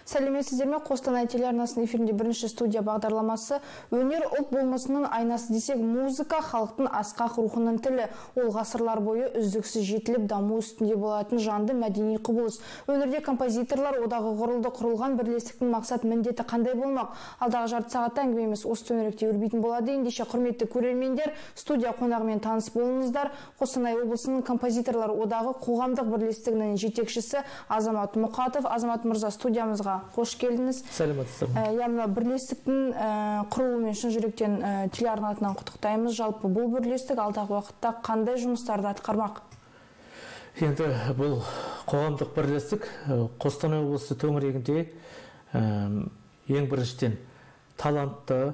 Сәлеметсіздер ме? Қостанай телеарнасының эфирінде бірінші студия бағдарламасы. Өнер ұлт болмысының айнасы десек, музыка халықтың асқақ рухының тілі. Ол ғасырлар бойы үздіксіз жетіліп даму үстінде болатын жанды мәдени құбылыс. Өнерде композиторлар одағы құрылған бірлестіктің мақсат міндеті қандай болмақ? Алдағы жарты сағатта әңгімеміз осы төңіректе өрбитін болады. Ендеше құрметті көрермендер, студия қонағымен таныс болыңыздар. Қостанай облысының композиторлар одағы қоғамдық бірлестігінің жетекшісі Азамат Мұқатов. Азамат мырза, студиямызға қош келдіңіз. Сәлеметсіздер ме? Яғни бірлестіктің құрылуымен шын жүректен телеарнасынан құттықтаймыз. Жалпы бұл бірлестік алдағы уақытта қандай жұмыстарды атқармақ? Енді бұл қоғамдық бірлестік Қостанай облысы төңірегінде ең біріншіден талантты,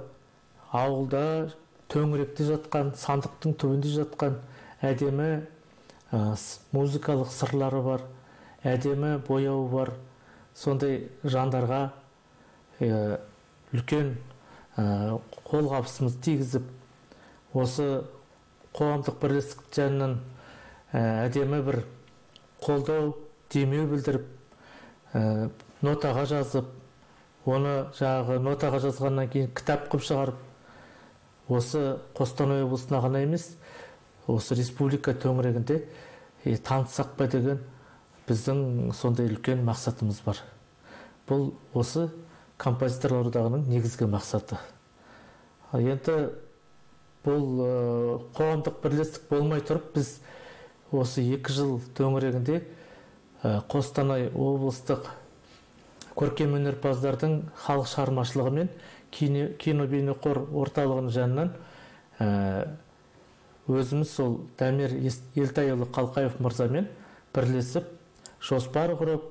ауылда төңіректе жатқан, сандықтың түбінде жатқан әдемі музыкалық сырлары бар, әдемі бояуы бар, сондай жандарға үлкен қолғабысымызды тигізіп, осы қоғамдық бірлестік жанынан әдемі бір қолдау, демеу білдіріп, нотаға жазып, оны нотаға жазғаннан кейін кітап қылып шығарып, осы Қостанай облысына ғана емес, осы республика төңірегінде танытсақ па деген біздің сондай үлкен мақсатымыз бар. Бұл осы композиторлар одағының негізгі мақсаты. Енді бұл қоғамдық бірлестік болмай тұрып, біз осы 2 жыл төңірегінде Қостанай облыстық көркемөнерпаздардың халық шығармашылығы мен кино-бейнеқор орталығының жанынан өзіміз сол Дамир Елтайұлы Қалқаев мырзамен бірлесіп, жоспар құрып,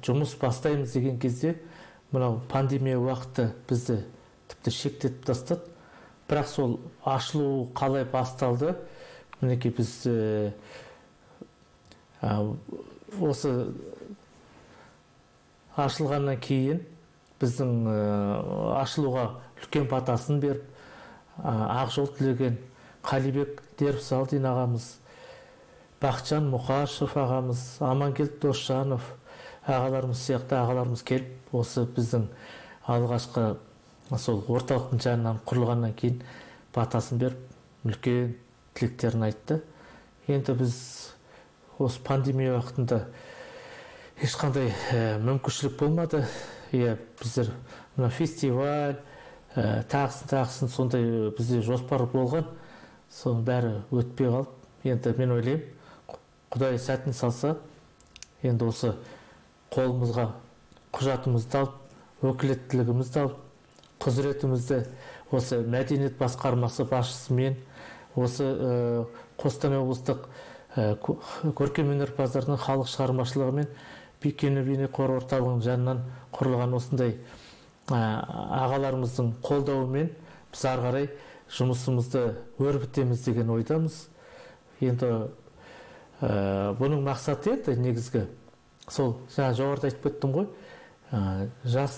жұмыс бастаймыз деген кезде, мынау пандемия уақыты бізді тіпті шектетіп тастады. Бірақ сол ашылу қалай басталды? Мінекей біз осы ашылғаннан кейін біздің ашылуға үлкен батасын беріп, Ақжол тілеген Қалибек Дербісалдин ағамыз, Бақытжан Мұқашев ағамыз, Амангелді Досжанов ағаларымыз сияқты ағаларымыз келіп, осы біздің алғашқы сол орталықтың жанынан құрылғаннан кейін батасын беріп, үлкен тілектерін айтты. Енді біз осы пандемия уақытында ешқандай мүмкіншілік болмады. Біздер фестиваль, тағысын сондай бізде жоспар болған, соның бәрі өтпей қалып, енді мен ойлаймын, Құдай сәтін салса, енді осы қолымызға құжатымызды алып, өкілеттілігімізді алып, құзыретімізді осы мәдениет басқармасы басшысымен, осы Қостанай облыстық көркемөнерпаздардың халық шығармашылығы мен кино-бейнеқор орталығының жанынан құрылған осындай ағаларымыздың қолдауымен біз ары қарай жұмысымызды өрбітеміз деген ойдамыз. Енді бұның мақсаты еді негізгі. Сол жоғарыда айтып кеттім ғой, жас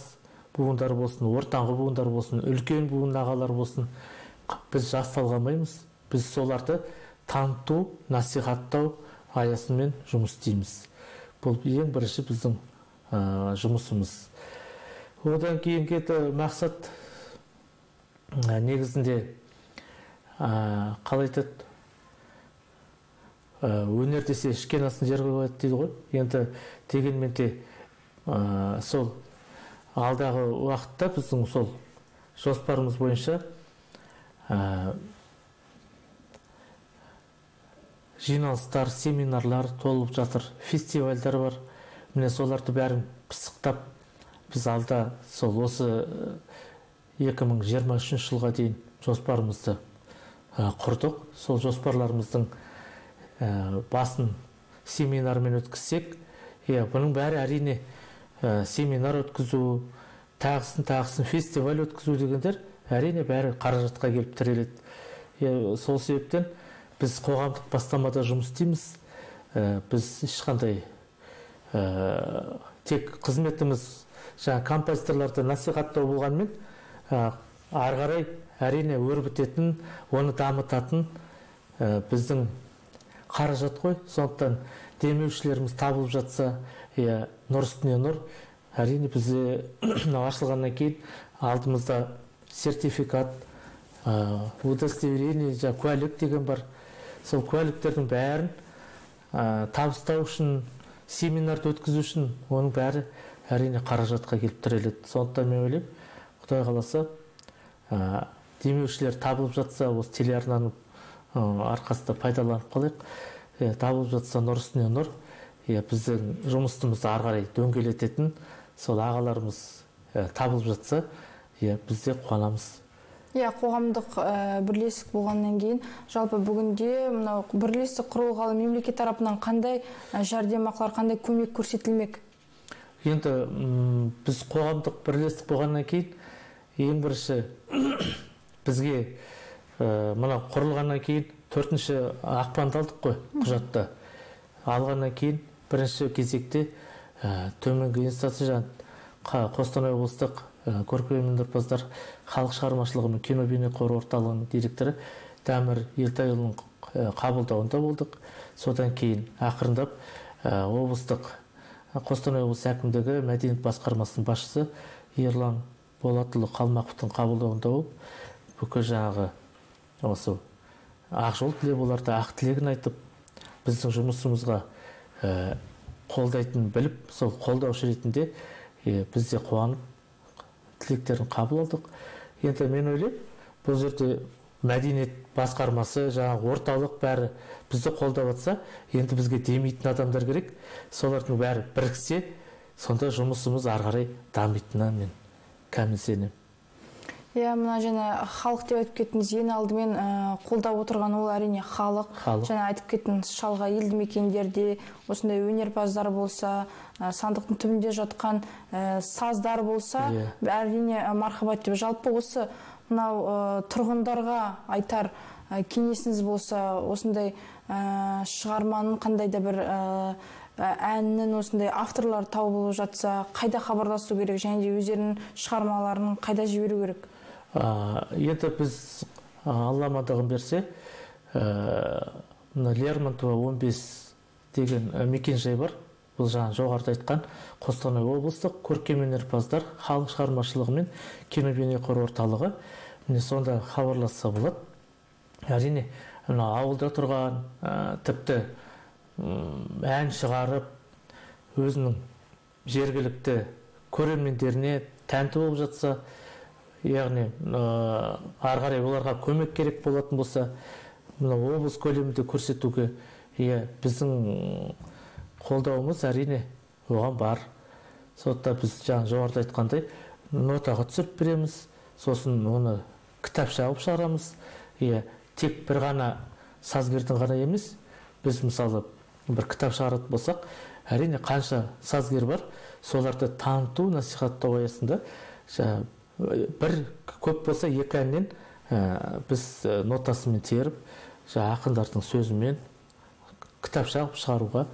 буындар болсын, ортаңғы буындар болсын, үлкен буын ағалар болсын, біз жас талғамаймыз. Біз соларды таныту, насихаттау аясымен жұмыс істейміз. Бұл ең бірінші біздің жұмысымыз. Одан кейінгі мақсат негізінде қалай айтады, өнер десе ішкен асын жерге қояды дейді ғой. Енді дегенмен де сол алдағы уақытта біздің сол жоспарымыз бойынша жиналыстар, семинарлар толып жатыр, фестивальдар бар. Міне соларды бәрін пысықтап, біз алда сол осы 2023 жылға дейін жоспарымызды құрдық. Сол жоспарларымыздың басын семинармен өткізсек, бұның бәрі әрине семинар өткізу, тағысын фестиваль өткізу дегендер әрине бәрі қаражатқа келіп тіреледі. Сол себептен біз қоғамдық бастамада жұмыс істейміз. Біз ешқандай тек қызметіміз композиторларды насихаттау болғанмен, ары қарай әрине өрбітетін, оны дамытатын біздің қаражат қой. Сондықтан демеушілеріміз табылып жатса, нұр үстіне нұр, әрине бізде ашылғаннан кейін алдымызда сертификат, удостоверение, куәлік деген бар. Сол куәліктердің бәрін табыстау үшін, семинарды өткізу үшін оның бәрі әрине қаражатқа келіп тіреледі. Сондықтан мен ойлаймын, Құдай қаласа, демеушілер табылып жатса, осы телеарнаның арқасында пайдаланып қалайық. Табылып жатса нұр үстіне нұр, біздің жұмысымызды ары қарай дөңгелететін сол ағаларымыз табылып жатса, бізде қуанамыз. Қоғамдық бірлестік болғаннан кейін, жалпы бүгінде мынау бірлестік құрылғалы мемлекет тарапынан қандай жәрдемақылар, қандай көмек көрсетілмек? Енді біз қоғамдық бірлестік болғаннан кейін, ең бірінші бізге мына құрылғаннан кейін 4-ші ақпанда алдық қой құжатты. Алғаннан кейін бірінші кезекте төменгі инстанция Қостанай облыстық көркемөнерпаздар халық шығармашылығы мен кино бейнеқор орталығының директоры Дәмір Елтайұлының қабылдауында болдық. Содан кейін ақырындап облыстық Қостанай облысы әкімдігі мәдениет басқармасының басшысы Ерлан Болатұлы Қалмақовтың қабылдауында болып, бүкіл жаңағы осы ақжол тілеп оларды ақ тілегін айтып, біздің жұмысымызға қолдайтынын біліп, сол қолдаушы ретінде бізде қуанып тілектерін қабыл алдық. Енді мен ойлаймын, бұл жерде мәдениет басқармасы, жаңағы орталық бәрі бізді қолдап жатса, енді бізге демейтін адамдар керек. Солардың бәрі біріксе, сонда жұмысымыз ары қарай дамитынына мен кәміл сенемін. Мына және халық деп айтып кеттіңіз, ең алдымен қолдап отырған ол әрине халық. Және айтып кеттіңіз, шалғай елді мекендерде осындай өнерпаздар болса, сандықтың түбінде жатқан саздар болса, әрине мархабат деп. Жалпы осы мынау тұрғындарға айтар кеңесіңіз болса, осындай шығарманың қандай да бір әннің осындай авторлар табылып жатса, қайда хабарласу керек, және де өздерінің шығармаларын қайда жіберу керек? Енді біз Алла амандығын берсе, Лермонтова 15 деген мекен-жай бар. Бұл жаңа жоғарыда айтқан Қостанай облыстық көркемөнерпаздар халық шығармашылығы мен кино бейнеқор орталығы. Міне сонда хабарласса болады. Әрине, ауылда тұрған, тіпті ән шығарып, өзінің жергілікті көрермендеріне тәнті болып жатса, яғни ары қарай оларға көмек керек болатын болса, облыс көлемінде көрсетуге біздің қолдауымыз әрине оған бар. Сондықтан біз жоғарыда айтқандай нотаға түсіріп береміз, сосын оны кітапша алып шығарамыз. Тек бір ғана сазгердің ғана емес, біз мысалы бір кітап шығаратын болсақ, әрине қанша сазгер бар, соларды таныту, насихаттау аясында бір көп болса екі әннен біз нотасымен теріп, ақындардың сөзімен кітапша алып шығаруға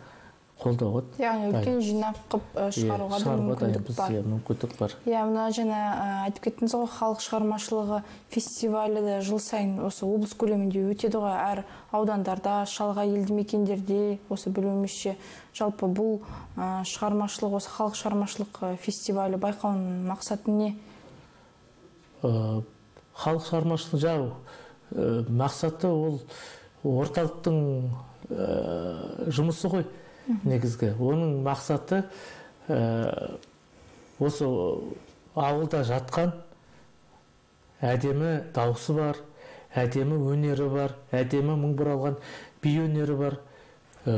қолдауға. Яғни үлкен жинақ қып шығаруға да мүмкіндік бар. Мына жаңа айтып кеттіңіз ғой, халық шығармашылығы фестивалі де жыл сайын осы облыс көлемінде өтеді ғой, әр аудандарда, шалғай елді мекендерде, осы білуімізше. Жалпы бұл шығармашылық, осы халық шығармашылық фестивалі байқауының мақсаты не? Халық шығармашылығы мақсаты ол орталықтың жұмысы ғой негізгі. Оның мақсаты осы ауылда жатқан әдемі дауысы бар, әдемі өнері бар, әдемі мың бұралған би өнері бар,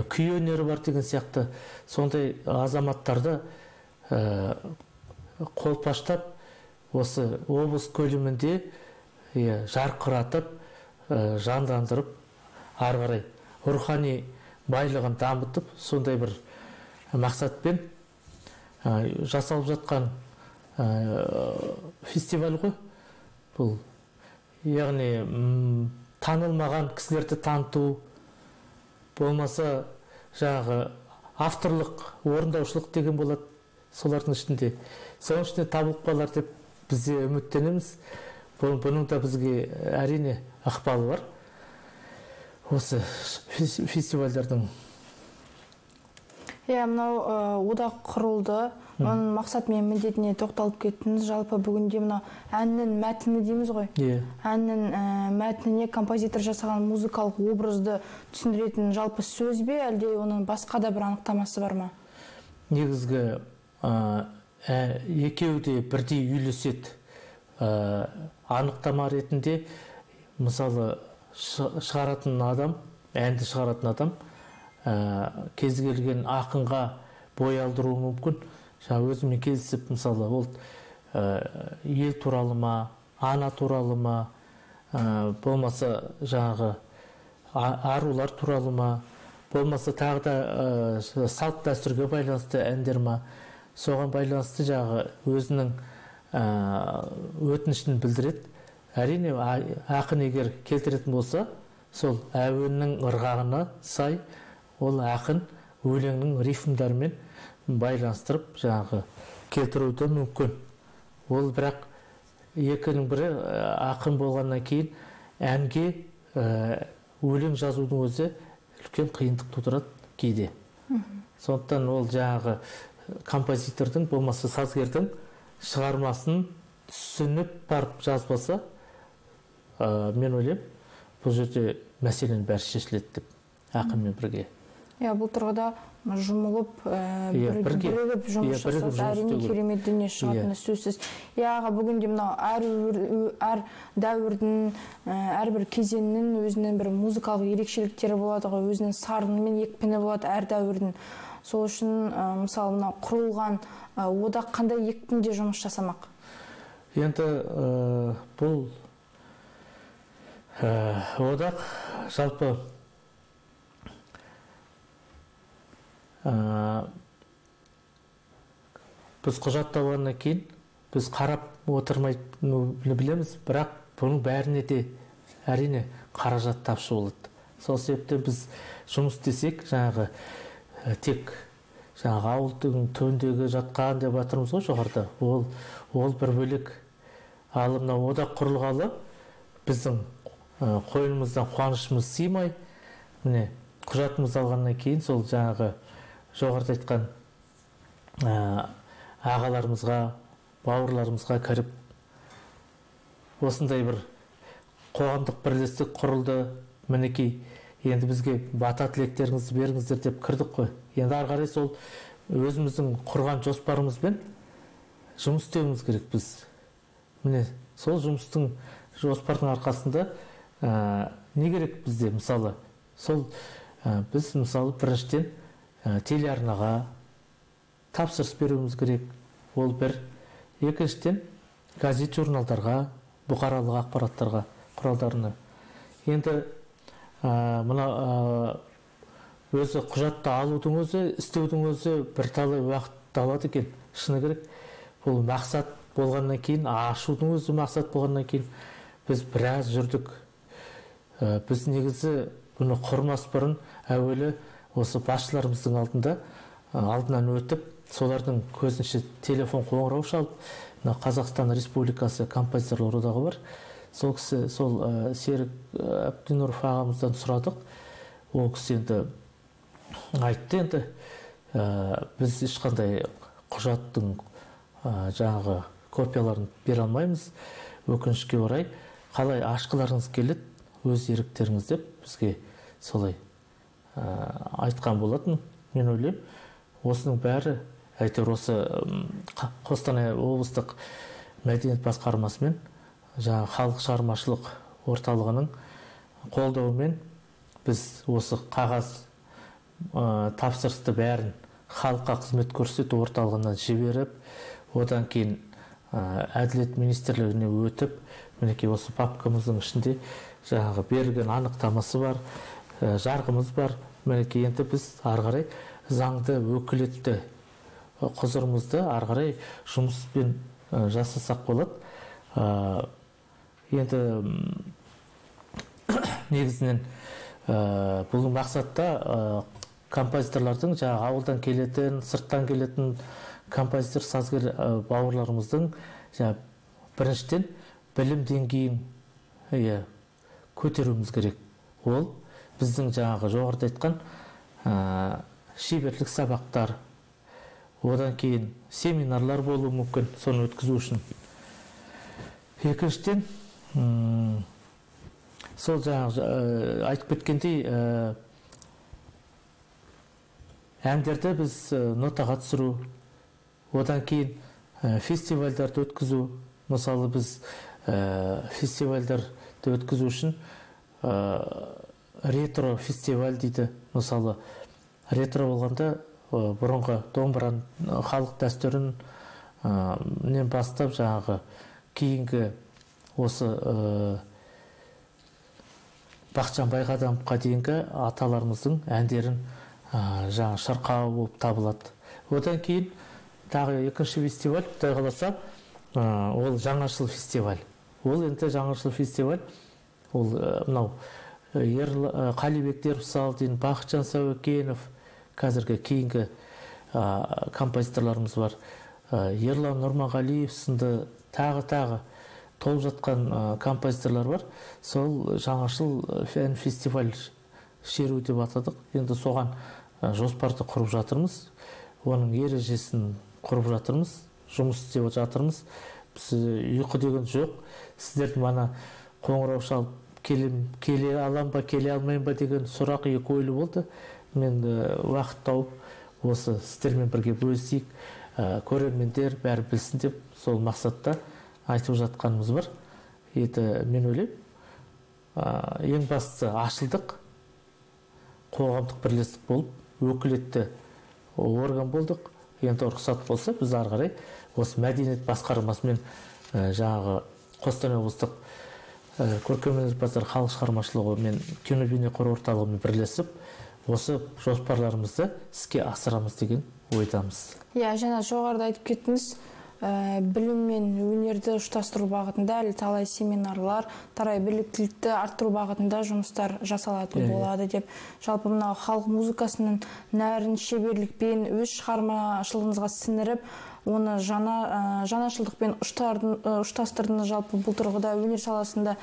күй өнері бар деген сияқты сондай азаматтарды қолпаштап осы облыс көлемінде жарқыратып, жандандырып, ары қарай рухани байлығын дамытып, сондай бір мақсатпен жасалып жатқан фестиваль ғой. Бұл яғни танылмаған кісілерді таныту, болмаса жаңағы авторлық, орындаушылық деген болады солардың ішінде. Соның ішінде табылып қалар деп бізде үміттенеміз. Бұның да бізге әрине ықпалы бар. Осы фестивальдардың. Мынау одақ құрылды. Оның мақсат мен міндетіне тоқталып кеттіңіз. Жалпы бүгінде мынау әннің мәтіні дейміз ғой. Әннің мәтініне композитор жасаған музыкалық образды түсіндіретін жалпы сөз бе, әлде оның басқа да бір анықтамасы бар ма? Негізгі екеуі де бірдей үйлеседі. Анықтама ретінде, мысалы, шығаратын адам, әнді шығаратын адам кез келген ақынға бой алдыруы мүмкін. Өзімен кездесіп, мысалы, ол ел туралы ма, ана туралы ма, болмаса жаңағы арулар туралы ма, болмаса тағы да салт дәстүрге байланысты әндер ма, соған байланысты жағы өзінің өтінішін білдіреді. Әрине, ақын егер келтіретін болса, сол әуеннің ырғағына сай ол ақын өлеңнің рифмдарымен байланыстырып жаңағы келтіруді мүмкін. Ол бірақ екінің бірі ақын болғаннан кейін әнге өлең жазудың өзі үлкен қиындық тудырады кейде. Сондықтан ол жаңағы композитордың, болмаса сазгердің шығармасын түсініп барып жазбаса, мен ойлаймын, бұл жерде мәселенің бәрі шешіледі деп, ақынмен бірге. Бұл тұрғыда жұмылып, бірігіп жұмыс жасап, әрине керемет дүние шығатыны сөзсіз. Бүгінде мынау әр дәуірдің, әрбір кезеңнің өзінің бір музыкалық ерекшеліктері болады ғой, өзінің сарыны мен екпіні болады әр дәуірдің. Сол үшін, мысалы, мынау құрылған одақ қандай екпінде жұмыс жасамақ? Енді бұл одақ жалпы біз құжатталғаннан кейін біз қарап отырмайтынын білеміз, бірақ бұның бәріне де әрине қаражат тапшы болады. Сол себептен біз жұмыс десек, жаңағы тек жаңағы ауылдың төндегі жатқан деп жатырмыз ғой жоғарыда. Ол бір бөлек. Ал мынау одақ құрылғалы біздің қойнымыздан қуанышымыз сыймай, міне құжатымыз алғаннан кейін сол жаңағы жоғарыда айтқан ағаларымызға, бауырларымызға кіріп, осындай бір қоғамдық бірлестік құрылды. Мінекей, енді бізге бата тілектеріңізді беріңіздер деп кірдік қой. Енді ары қарай сол өзіміздің құрған жоспарымызбен жұмыс істеуіміз керек біз. Міне, сол жұмыстың жоспардың арқасында не керек бізде, мысалы, сол біз, мысалы, біріншіден телеарнаға тапсырыс беруіміз керек. Ол бір. Екіншіден газет журналдарға, бұқаралық ақпараттарға, құралдарына. Енді мына өзі құжатты алудың өзі, істеудің өзі бірталай уақыт алады екен. Шыны керек. Бұл мақсат болғаннан кейін, ашудың өзі мақсат болғаннан кейін біз біраз жүрдік. Біз негізі бұны құрмас бұрын әуелі осы басшыларымыздың алдынан өтіп, солардың көзінше телефон қоңырау шалып, Қазақстан Республикасы композиторлар одағы бар. Сол кісі, сол Серік Әбдінұров ағамыздан сұрадық. Ол кісі енді айтты, енді біз ешқандай құжаттың жаңағы копияларын бере алмаймыз. Өкінішке орай, қалай ашқыларыңыз келеді, өз еріктеріңіз деп бізге солай айтқан болатын. Мен ойлаймын, осының бәрі әйтеуір осы Қостанай облыстық мәдениет басқармасымен, жаңа халық шығармашылық орталығының қолдауымен біз осы қағаз тапсырысты бәрін халыққа қызмет көрсету орталығынан жіберіп, одан кейін әділет министрлігіне өтіп, мінекей осы папкамыздың ішінде жаңағы берілген анықтамасы бар, жарғымыз бар. Мінекей енді біз ары қарай заңды өкілетті құзырымызды ары қарай жұмыспен жасасақ болады. Енді негізінен бұл мақсатта композиторлардың, жаңағы ауылдан келетін, сырттан келетін композитор, сазгер бауырларымыздың біріншіден білім деңгейін көтеруіміз керек. Ол біздің жаңағы жоғарыда айтқан шеберлік сабақтар, одан кейін семинарлар болуы мүмкін, соны өткізу үшін. Екіншіден, сол жаңағы айтып кеткендей, әндерді біз нотаға түсіру, одан кейін фестивальдарды өткізу. Мысалы біз фестивальдарды өткізу үшін ретро фестиваль дейді. Мысалы ретро болғанда бұрынғы домбыраның халық дәстүрін нен бастап жаңағы кейінгі осы Бақытжан Байқадамовқа дейінгі аталарымыздың әндерін жаңа шырқау болып табылады. Одан кейін тағы екінші фестиваль, Құдай қаласа, ол жаңашыл фестиваль. Ол енді жаңашыл фестиваль, ол мынау Қалибек Дербісалдин, Бақытжан Сәуекенов, қазіргі кейінгі композиторларымыз бар. Ерлан Нұрмағалиев сынды тағы толып жатқан композиторлар бар. Сол жаңашыл фестиваль шеру деп атадық. Енді соған жоспарды құрып жатырмыз. Оның ережесін құрып жатырмыз. Жұмыс істеп жатырмыз. Біз ұйқы деген жоқ. Сіздердің мана қоңырау шалып келе алам ба, келе алмайым ба деген сұрақ екі ойлы болды. Мен уақыт тауып осы сіздермен бірге бөлісейік, көрермендер бәрі білсін деп сол мақсатта айтып жатқанымыз бар. Мен ойлаймын, ең бастысы ашылдық, қоғамдық бірлестік болып, өкілетті орган болдық. Енді рұқсат болса, біз ары қарай осы мәдениет басқармасымен жаңағы Қостанай облыстық көркемөнерпаздар халық шығармашылығы мен кинобейнеқор орталығымен бірлесіп, осы жоспарларымызды іске асырамыз деген ойдамыз. Жаңа жоғарыда айтып кеттіңіз, білім мен өнерді ұштастыру бағытында әлі талай семинарлар, тарай біліктілікті арттыру бағытында жұмыстар жасалатын болады деп. Жалпы мынау халық музыкасының нәрін шеберлікпен өз шығармашылығыңызға сіңіріп, оны жаңашылдықпен ұштастырдыңыз. Жалпы бұл тұрғыда өнер саласында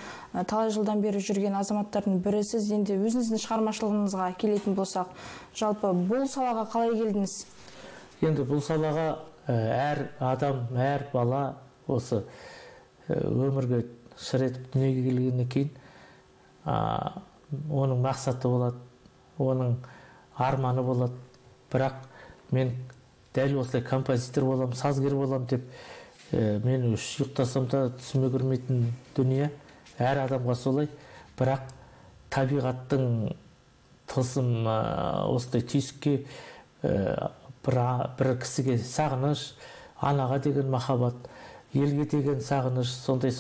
талай жылдан бері жүрген азаматтардың бірісіз. Енді өзіңіздің шығармашылығыңызға келетін болсақ, жалпы бұл салаға қалай келдіңіз? Енді бұл салаға әр адам, әр бала осы өмірге шыр етіп дүниеге келгеннен кейін оның мақсаты болады, оның арманы болады. Бірақ мен дәл осылай композитор болам, сазгер болам деп мен ұйықтасам да түсіме кірмейтін дүние. Әр адамға солай. Бірақ табиғаттың тылсым осылай түйсікке бір кісіге сағыныш, анаға деген махаббат, елге деген сағыныш, сондай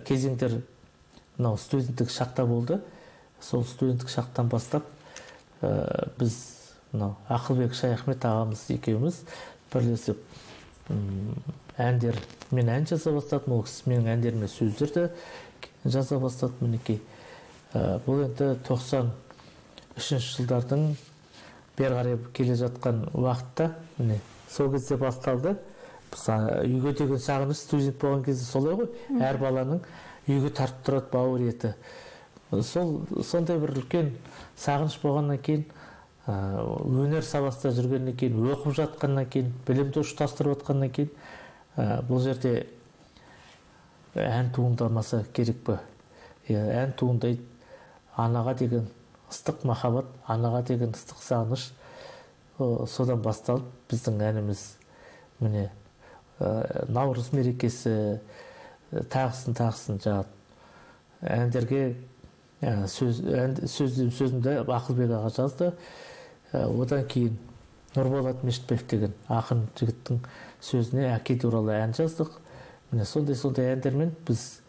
кезеңдер мынау студенттік шақта болды. Сол студенттік шақтан бастап біз Ақылбек Шаяхмет ағамыз екеуміз бірлесіп мен ән жаза бастадым, ол кісі менің әндеріме сөздерді жаза бастады. Мінекей бұл енді 93 жылдардың бері қарай келе жатқан уақытта, міне сол кезде басталды. Үйге деген сағыныш студент болған кезде солай ғой, әр баланың үйге тартып тұрады бауыр еті. Сондай бір үлкен сағыныш болғаннан кейін, өнер саласында жүргеннен кейін, оқып жатқаннан кейін, білімді ұштастырып жатқаннан кейін, бұл жерде ән туындамаса керек пе? Ән туындайды. Анаға деген ыстық махаббат, анаға деген ыстық сағыныш, содан басталып біздің әніміз міне Наурыз мерекесі тағысын әндерге сөзімді Ақылбек аға жазды. Одан кейін Нұрболат Мешітбаев деген ақын жігіттің сөзіне әке туралы ән жаздық. Міне сондай әндермен біз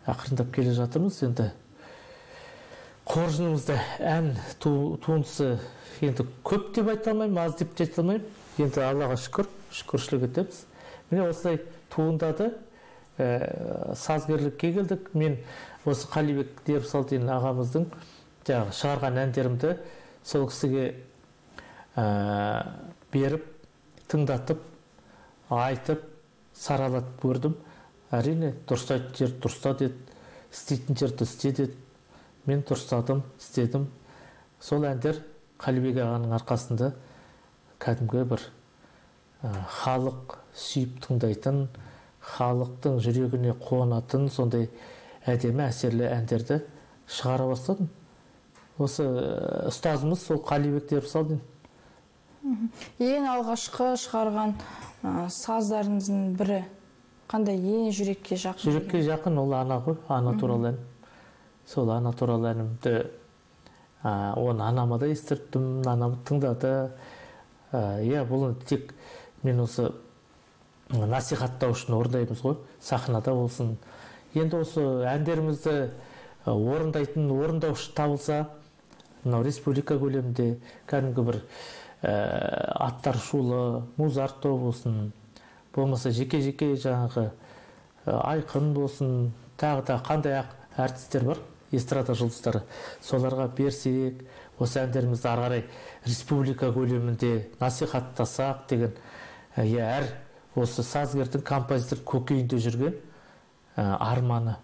ақырындап келе жатырмыз. Енді қоржынымызда ән туындысы енді көп деп айта алмаймын, аз деп те айта алмаймын. Енді Аллаға шүкіршілік етеміз. Міне осылай туындады, сазгерлікке келдік. Мен осы Қалибек Дербісалдин ағамыздың шығарған әндерімді сол кісіге беріп, тыңдатып, айтып, саралатып көрдім. Әрине, дұрыстайтын жер дұрыста деді, істейтін жерді істе деді. Мен дұрыстадым, істедім. Сол әндер Қалибек ағаның арқасында кәдімгі бір халық сүйіп тыңдайтын, халықтың жүрегіне қонатын сондай әдемі әсерлі әндерді шығара бастадым. Осы ұстазымыз сол Қалибек деп салдым. Ең алғашқы шығарған саздарыңыздың бірі қандай, ең жүрекке жақын? Жүрекке жақын ол ана ғой, ана туралы ән. Сол ана туралы әнімді оны анама да естірттім, анам тыңдады. Бұл тек мен осы насихаттау үшін орындаймыз ғой, сахнада болсын. Енді осы әндерімізді орындаушы табылса, мынау республика көлемінде кәдімгі бір аттар шулы, Музарт тобы болсын, болмаса жеке-жеке жаңағы Айқын болсын, тағы қандай әртістер бар, эстрада жұлдыздары, соларға берсек, осы әндерімізді ары қарай республика көлемінде насихаттасақ деген, әр осы сазгердің, композитор көкейінде жүрген арманы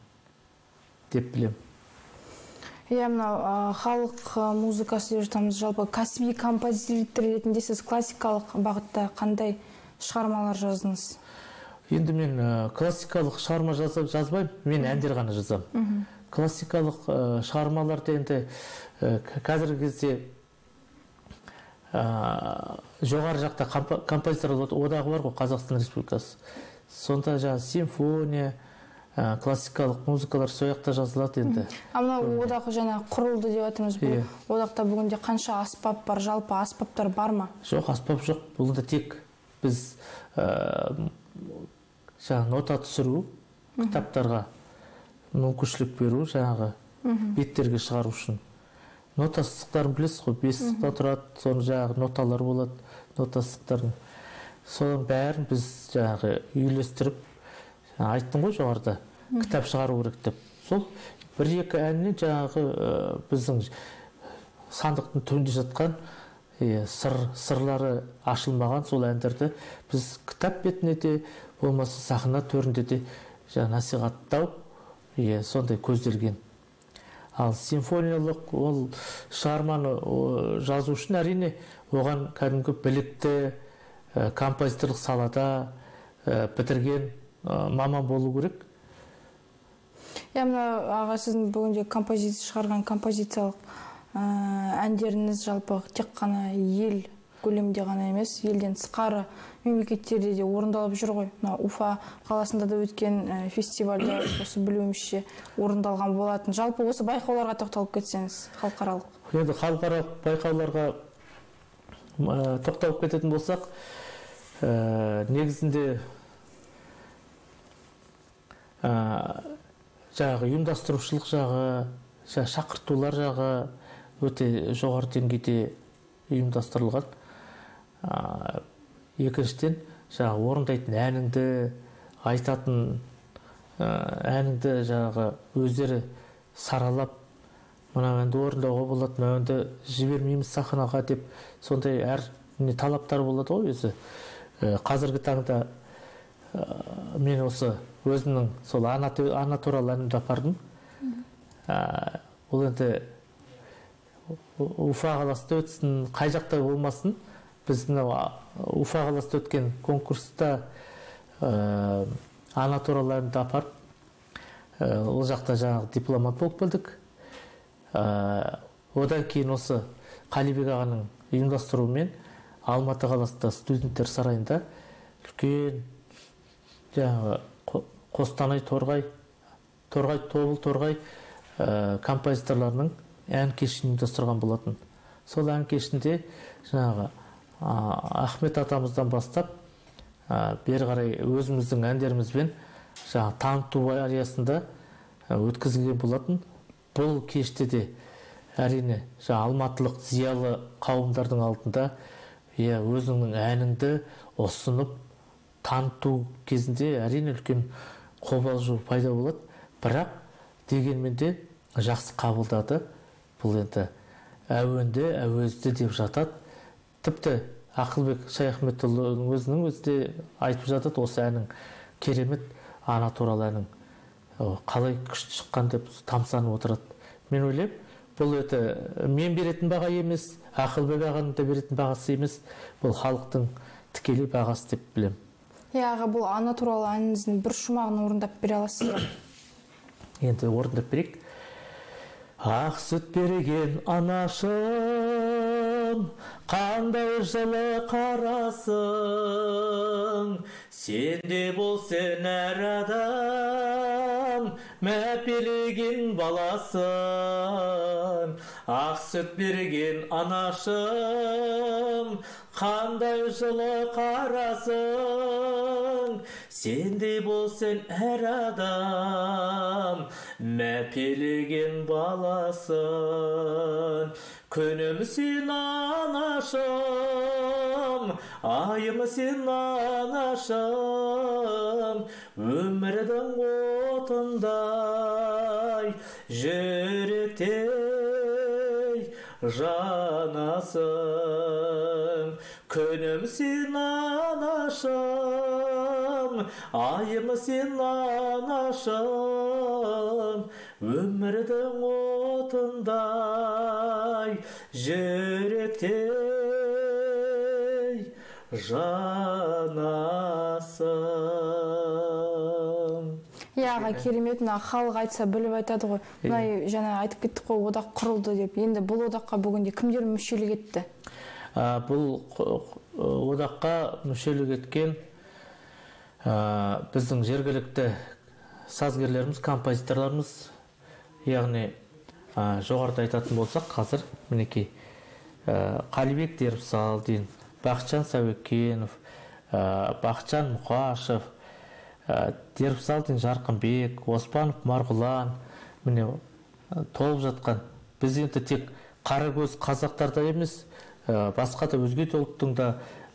деп білем. Мынау халық музыкасы деп жатамыз, жалпы кәсіби композитор ретінде сіз классикалық бағытта қандай шығармалар жаздыңыз? Енді мен классикалық шығарма жазбаймын, мен әндер ғана жазамын. Классикалық шығармаларды енді қазіргі кезде жоғары жақта композиторлар одағы бар ғой, Қазақстан Республикасы. Сонда симфония, классикалық музыкалар сол жақта жазылады енді. Мынау одақ жаңа құрылды деп жатырмыз. Бұл одақта бүгінде қанша аспап бар, жалпы аспаптар бар ма? Жоқ, аспап жоқ. Бұл да тек біз нота түсіру, кітаптарға мүмкіншілік беру, жаңағы беттерге шығару үшін. Нота сызықтарын білесіз ғой, 5 сызықта тұрады, соның жаңағы ноталар болады, нота сызықтарын. Соның бәрін біз жаңағы үйлестіріп, айттым ғой жоғарыда, кітап шығару керек деп. Сол бір-екі әннен жаңағы біздің сандықтың түбінде жатқан сырлары ашылмаған сол әндерді біз кітап бетіне де, болмаса сахна төрінде де насихаттау сондай көзделген. Ал симфониялық ол шығарманы жазу үшін әрине оған кәдімгі білікті композиторлық салада бітірген маман болу керек. Мына аға, сіздің бүгінде шығарған композициялық әндеріңіз жалпы тек қана ел көлемінде ғана емес, елден тысқары мемлекеттерде де орындалып жүр ғой. Уфа қаласында да өткен фестивальда осы білуімізше орындалған болатын. Жалпы осы байқауларға тоқталып кетсеңіз, халықаралық. Енді халықаралық байқауларға тоқталып кететін болсақ, негізінде жаңағы ұйымдастырушылық жағы, шақыртулар жағы өте жоғары деңгейде ұйымдастырылған. Екіншіден, орындайтын әніңді, айтатын әніңді өздері саралап, мына әнді орындауға болады, мына әнді жібермейміз сахнаға деп, сондай әр талаптар болады ғой өзі. Қазіргі таңда мен осы өзімнің сол ана туралы әнімді апардым. Ол енді Уфа қаласында өтсін, қай жақта болмасын, біздің Уфа қаласында өткен конкурста ана туралы әнімді апарып, ол жақта дипломат болып келдік. Одан кейін осы Қалибек ағаның ұйымдастыруымен Алматы қаласында студенттер сарайында үлкен Қостанай, Торғай композиторларының ән кешін ұйымдастырған болатын. Сол ән кешінде Ахмет атамыздан бастап бері қарай өзіміздің әндерімізбен таныту аясында өткізілген болатын. Бұл кеште де әрине алматылық зиялы қауымдардың алдында өзіңнің әніңді ұсынып таныту кезінде әрине үлкен қобалжу пайда болады. Бірақ дегенмен де жақсы қабылдады. Бұл енді әуенді, әуезді деп жатады. Тіпті Ақылбек Шаяхметұлының өзінің өзі де айтып жатады, осы әнің керемет, ана туралы әнің қалай күшті шыққан деп тамсанып отырады. Мен ойлаймын, бұл мен беретін баға емес, Ақылбек ағаның да беретін бағасы емес, бұл халықтың тікелей бағасы деп білем. Аға, бұл ана туралы әніңіздің бір шумағын орындап бере аласыз ба? Енді орындап берейік. Ақ сүт берген анашым, қандай жылы қарасың, сенде болсын әр адам, мәпелеген баласын. Ақ сүт берген анашым, қандай жылы қарасың, сенде болсын әр адам, мәпелеген баласын. Күнім сен анашым, айым сен анашым, өмірдің отындай, жүректей жанасың. Күнім сен анашым, айым сен анашым, өмірдің отындай, жүректей жанасың. Аға, керемет, халық айтса біліп айтады ғой. Жаңа айтып кеттік қой, одақ құрылды деп. Енді бұл одаққа бүгінде кімдер мүшелік етті? Бұл одаққа мүшелік еткен біздің жергілікті сазгерлеріміз, композиторларымыз, яғни жоғарыда айтатын болсақ, қазір мінекей Қалибек Дербісалдин, Бақытжан Сәуекенов, Бақытжан Мұқашев, Дербісалдин Жарқынбек, Оспанов Марғұлан, міне толып жатқан. Біз енді тек қарагөз қазақтарда емес, басқа да өзге ұлттың да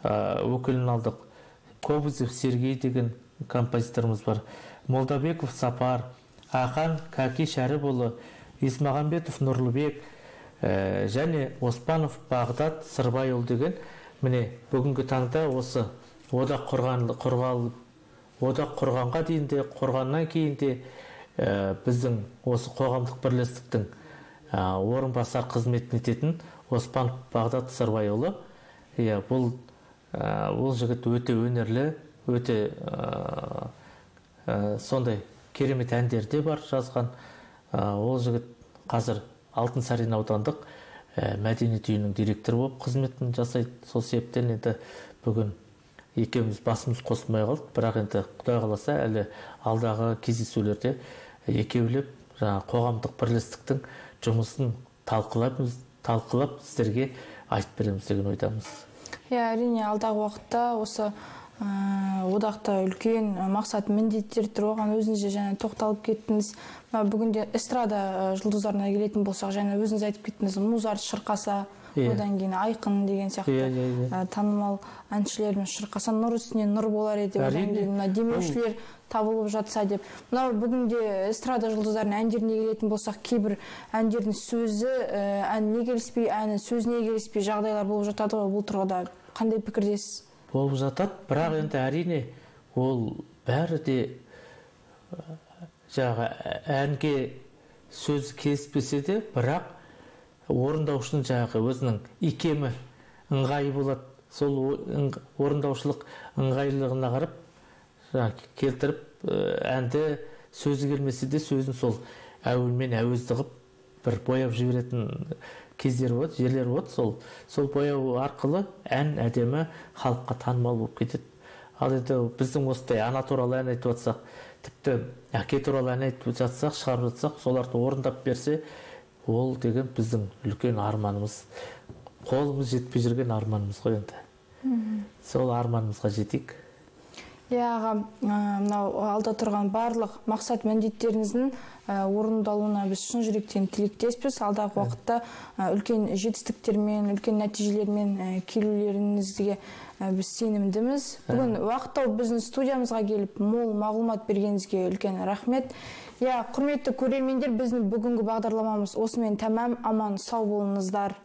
өкілін алдық. Кобызев Сергей деген композиторымыз бар. Молдабеков Сапар, Ақан Кәки Шәріпұлы, Исмағамбетов Нұрлыбек, және Оспанов Бағдат Сырбайұлы деген, міне бүгінгі таңда осы одақ құрғанға дейін де, құрғаннан кейін де біздің осы қоғамдық бірлестіктің орынбасар қызметін ететін Оспанов Бағдат Сырбайұлы. Бұл жігіт өте өнерлі, өте сондай керемет әндерде бар жазған. Ол жігіт қазір Алтынсарин аудандық мәдениет үйінің директоры болып қызметін жасайды. Сол себептен енді бүгін екеуміз басымыз қосылмай қалдық, бірақ енді Құдай қаласа әлі алдағы кездесулерде екеулеп қоғамдық бірлестіктің жұмысын талқылап сіздерге айтып береміз деген ойдамыз. Әрине, алдағы уақытта осы одақта үлкен мақсат міндеттер тұр. Оған өзіңіз жаңа тоқталып кеттіңіз. Бүгінде эстрада жұлдыздарына келетін болсақ, жаңа өзіңіз айтып кеттіңіз, Музарт шырқаса, одан кейін Айқын деген сияқты танымал әншілермен шырқаса, нұр үстіне нұр болар еді, одан кейін демеушілер табылып жатса деп. Бүгінде эстрада жұлдыздарының әндеріне келетін болсақ, кейбір әндердің сөзі әніне келіспей, әннің сөзіне келіспей жағдайлар болып жатады ғой. Бұл тұрғыда қандай пікірдесіз? Болып жатады, бірақ енді әрине ол бәрі де әнге сөз келіспесе де, бірақ орындаушының өзінің икемі ыңғайы болады. Сол орындаушылық ыңғайлығына қарап келтіріп, әнді сөзі келмесе де сөзін сол әуелмен әуезді қып бір бояп жіберетін кездер болады, жерлер болады. Сол бояу арқылы ән әдемі халыққа танымал болып кетеді. Ал енді біздің осындай ана туралы ән айтып жатсақ, тіпті әке туралы ән айтып жатсақ, шығарып жатсақ, соларды орындап берсе, ол деген біздің үлкен арманымыз, қолымыз жетпей жүрген арманымыз ғой енді. Сол арманымызға жетейік. Аға, алда тұрған барлық мақсат міндеттеріңіздің орындалуына біз шын жүректен тілектеспіз. Алдағы уақытта үлкен жетістіктермен, үлкен нәтижелермен келулеріңізге біз сенімдіміз. Бүгін уақытта біздің студиямызға келіп, мол мағлұмат бергеніңізге үлкен рахмет. Құрметті көрермендер, біздің бүгінгі бағдарламамыз осымен тәмам. Аман сау болыңыздар.